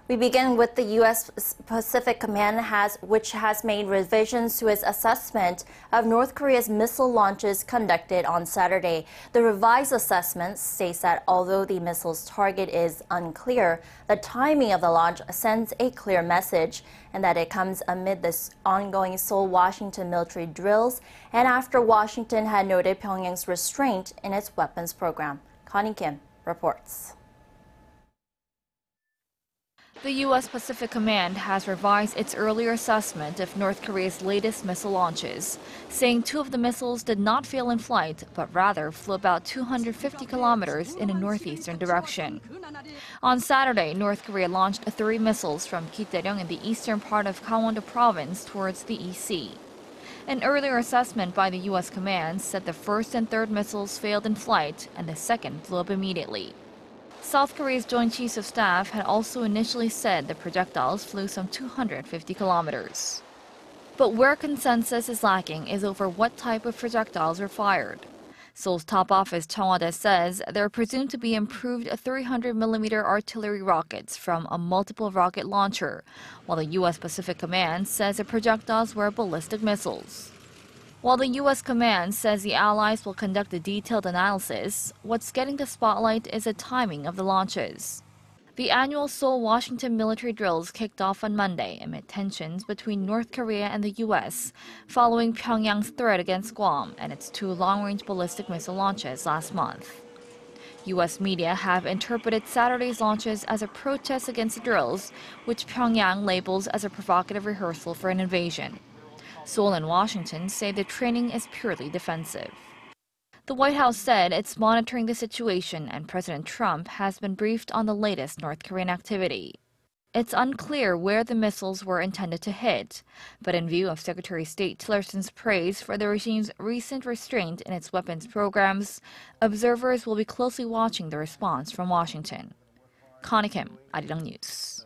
We begin with the U.S. Pacific Command, which has made revisions to its assessment of North Korea's missile launches conducted on Saturday. The revised assessment states that although the missile's target is unclear, the timing of the launch sends a clear message, and that it comes amid the ongoing Seoul-Washington military drills and after Washington had noted Pyongyang's restraint in its weapons program. Connie Kim reports. The U.S. Pacific Command has revised its earlier assessment of North Korea's latest missile launches, saying 2 of the missiles did not fail in flight, but rather flew about 250 kilometers in a northeastern direction. On Saturday, North Korea launched 3 missiles from Gitdaeryong in the eastern part of Gangwon-do Province towards the EC. An earlier assessment by the U.S. Command said the first and third missiles failed in flight, and the second blew up immediately. South Korea's Joint Chiefs of Staff had also initially said the projectiles flew some 250 kilometers. But where consensus is lacking is over what type of projectiles were fired. Seoul's top office Cheongwade says they're presumed to be improved 300mm artillery rockets from a multiple rocket launcher, while the U.S. Pacific Command says the projectiles were ballistic missiles. While the U.S. Command says the Allies will conduct a detailed analysis, what's getting the spotlight is the timing of the launches. The annual Seoul-Washington military drills kicked off on Monday amid tensions between North Korea and the U.S. following Pyongyang's threat against Guam and its 2 long-range ballistic missile launches last month. U.S. media have interpreted Saturday's launches as a protest against the drills, which Pyongyang labels as a provocative rehearsal for an invasion. Seoul and Washington say the training is purely defensive. The White House said it's monitoring the situation, and President Trump has been briefed on the latest North Korean activity. It's unclear where the missiles were intended to hit, but in view of Secretary of State Tillerson's praise for the regime's recent restraint in its weapons programs, observers will be closely watching the response from Washington. Connie Kim, Arirang News.